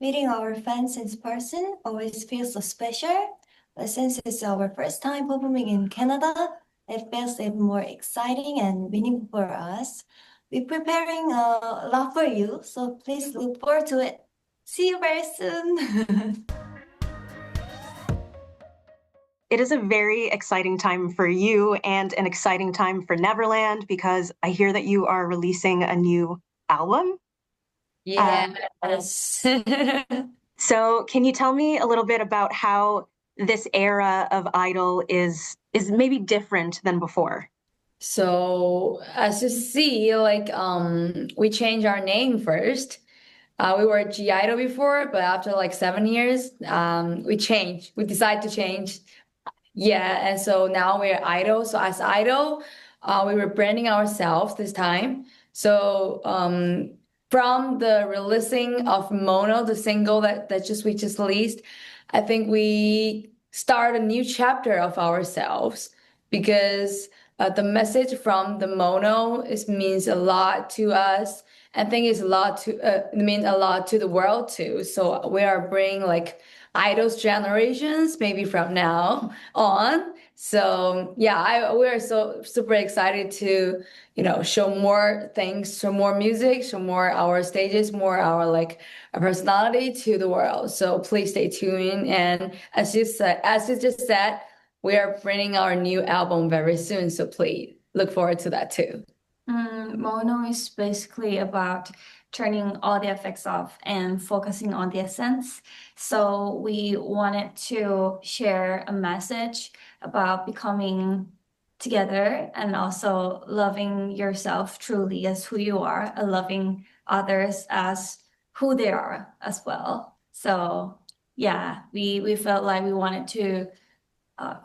Meeting our fans in person always feels so special, but since it's our first time performing in Canada, it feels even more exciting and meaningful for us. We're preparing a lot for you, so please look forward to it. See you very soon. It is a very exciting time for you and an exciting time for Neverland because I hear that you are releasing a new album. Yes. So can you tell me a little bit about how this era of I-dle is maybe different than before? So as you see, we changed our name first. We were I-dle before, but after like 7 years, we changed. We decided to change. Yeah, and so now we're I-dle. So as I-dle, we were branding ourselves this time. So from the releasing of Mono, the single that we just released, I think we start a new chapter of ourselves because the message from the Mono means a lot to us. I think it's a lot to mean a lot to the world too. So we are bringing like I-dle's generations maybe from now on. So yeah, we're so super excited to show more things, show more music, show more our stages, more our like our personality to the world. So please stay tuned. And as you just said, we are bringing our new album very soon. So please look forward to that too. Mono is basically about turning all the effects off and focusing on the essence. So we wanted to share a message about becoming together and also loving yourself truly as who you are and loving others as who they are as well. So yeah, we felt like we wanted to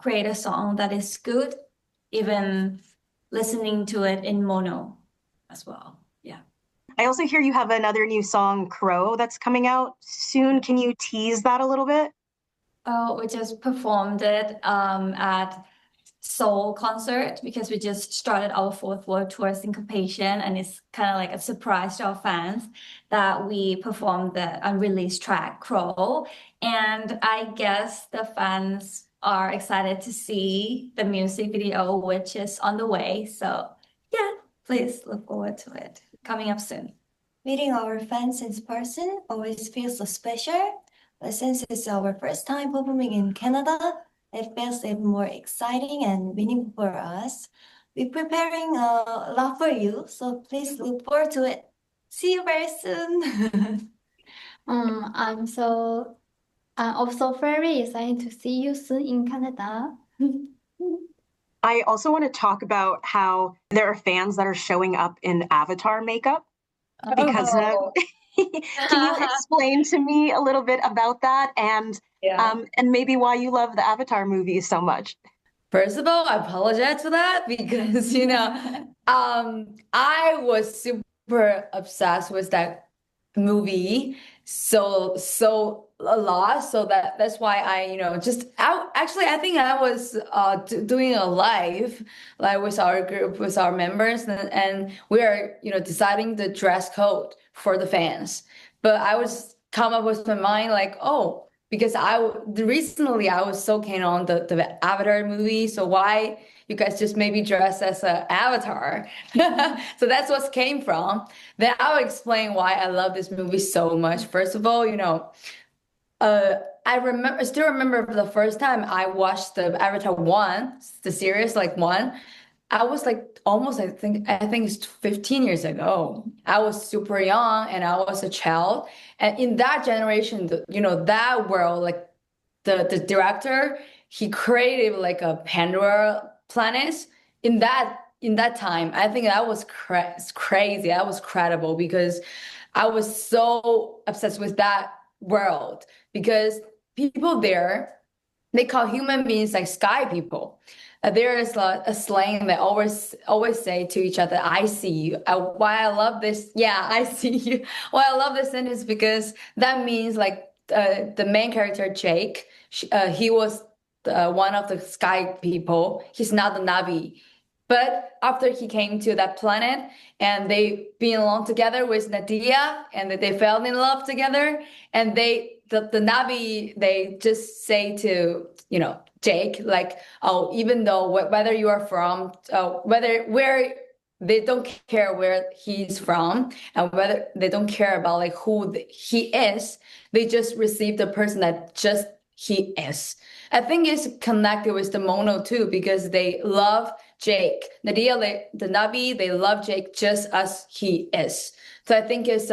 create a song that is good, even listening to it in mono as well. Yeah. I also hear you have another new song, Crow, that's coming out soon. Can you tease that a little bit? Oh, we just performed it at Seoul concert because we just started our fourth world tour Syncopation, and it's kind of like a surprise to our fans that we performed the unreleased track Crow. And I guess the fans are excited to see the music video, which is on the way. So yeah, please look forward to it coming up soon. Meeting our fans in person always feels so special, but since it's our first time performing in Canada, it feels even more exciting and meaningful for us. We're preparing a lot for you, so please look forward to it. See you very soon. I'm also very excited to see you soon in Canada. I also want to talk about how there are fans that are showing up in avatar makeup because can you explain to me a little bit about that and maybe why you love the Avatar movies so much? First of all, I apologize for that because I was super obsessed with that movie so a lot, so that's why I think I was doing a live like with our group, with our members, and we are deciding the dress code for the fans. But I was come up with my mind like, oh, because recently I was so keen on the Avatar movie, so why you guys just maybe dress as an avatar? So that's what came from. Then I'll explain why I love this movie so much. First of all, I still remember the first time I watched the Avatar one, the series like one. I was like almost I think it's 15 years ago. I was super young and I was a child. And in that generation, that world, like the director, he created like a Pandora planet. In that time, I think that was crazy. That was credible because I was so obsessed with that world because people there, they call human beings like sky people. There is a slang that always say to each other, "I see you." Why I love this? Yeah, I see you. Why I love this sentence because that means like the main character Jake, he was one of the sky people. He's not the Navi. But after he came to that planet and they been along together with Nadia and they fell in love together, and the Navi, they just say to, Jake, like, oh, even though whether you are from, where they don't care where he's from and whether they don't care about like who he is, they just receive the person that just he is. I think it's connected with the mono too, because they love Jake. Nadia, the Navi, they love Jake just as he is. So I think it's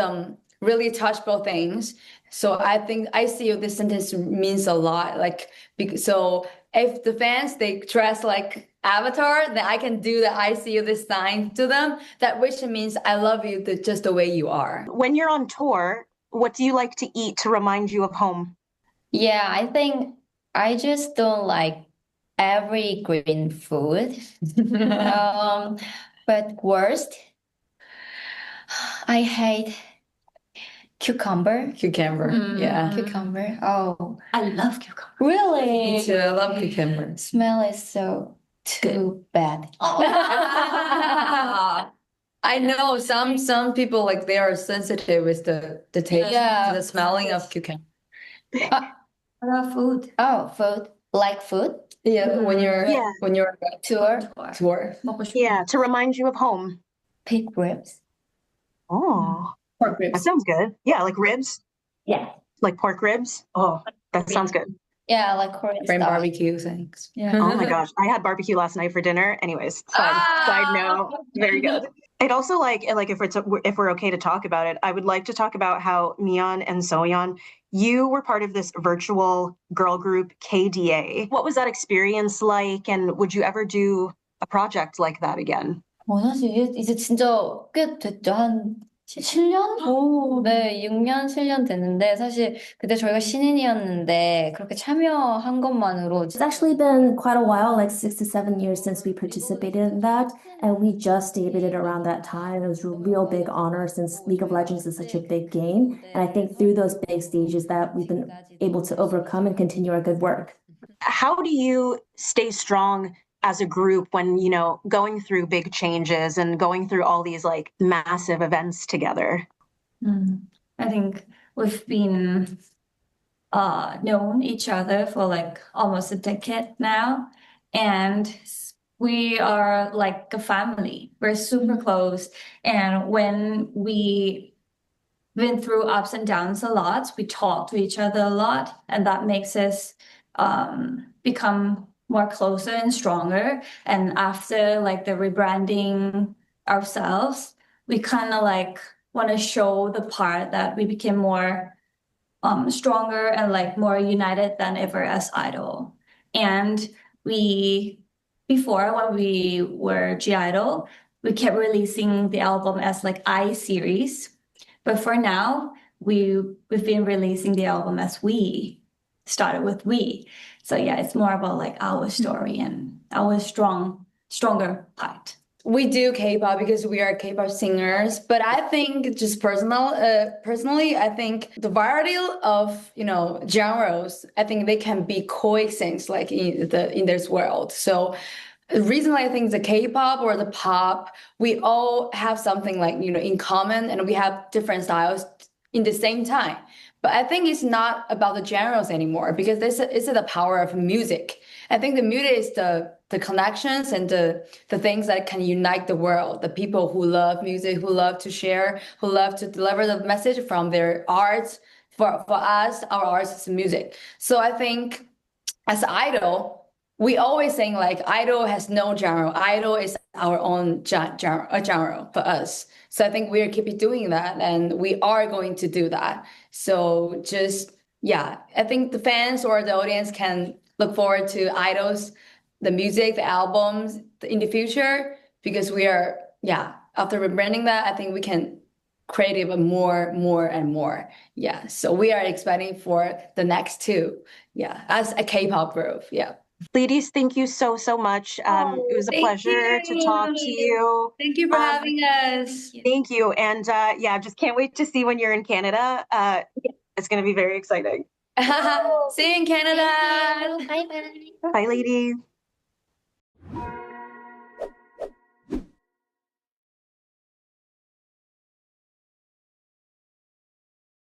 really touchable things. So I think I see this sentence means a lot. Like, so if the fans, they dress like Avatar, then I can do the I see you this sign to them, that which means I love you just the way you are. When you're on tour, what do you like to eat to remind you of home? Yeah, I think I just don't like every green food. But worst, I hate cucumber. Cucumber, yeah. Cucumber. Oh, I love cucumber. really? Me too, I love cucumber. Smell is so too bad. I know some people, like, they are sensitive with the taste, Yeah. the smelling of cucumber. I love food. Oh, food. Like food? Yeah, when you're Yeah. Tour. tour. Yeah, to remind you of home. Pig ribs. Oh, Pork that ribs. sounds good. Yeah, like ribs, Yeah. like pork ribs. Oh, that sounds good. Yeah, like Korean Brain stuff. barbecue things. Yeah. Oh my gosh, I had barbecue last night for dinner. Anyways, side note, very good. I'd also like if we're okay to talk about it, I would like to talk about how Miyeon and Soyeon, you were part of this virtual girl group KDA. What was that experience like, and would you ever do a project like that again? 사실 이제 진짜 꽤 됐죠. 한 7년? 네, 6년, 7년 됐는데, 사실 그때 저희가 신인이었는데, 그렇게 참여한 것만으로 It's actually been quite a while, like 6 to 7 years since we participated in that, and we just debuted around that time. It was a real big honor since League of Legends is such a big game, and I think through those big stages that we've been able to overcome and continue our good work. How do you stay strong as a group when, going through big changes and going through all these like massive events together? I think we've been known each other for like almost a decade now, and we are like a family. We're super close, and when we went through ups and downs a lot, we talk to each other a lot, and that makes us become more closer and stronger. And after like the rebranding ourselves, we kind of like want to show the part that we became more stronger and like more united than ever as I-dle. And before, when we were G-I-dle, we kept releasing the album as like I series, but for now we've been releasing the album as we started with we. So yeah, it's more about like our story and our stronger part. We do K-pop because we are K-pop singers, but I think just personally, I think the variety of genres, I think they can be coexist like in this world. So recently, I think the K-pop or the pop, we all have something like in common, and we have different styles in the same time. But I think it's not about the genres anymore, because this is the power of music. I think the music is the connections and the things that can unite the world, the people who love music, who love to share, who love to deliver the message from their arts. For us, our arts is music. So I think as I-dle, we always saying like I-dle has no genre. I-dle is our own genre for us. So I think we're keep doing that, and we are going to do that. So I think the fans or the audience can look forward to I-dle's, the music, the albums in the future, because we are, after rebranding that, I think we can create even more and more. Yeah. So we are expecting for the next two. Yeah. As a K-pop group. Yeah. Ladies, thank you so much. It was a pleasure to talk to you. Thank you for having us. Thank you. And just can't wait to see when you're in Canada. It's going to be very exciting. See you in Canada. Bye bye. Bye, ladies.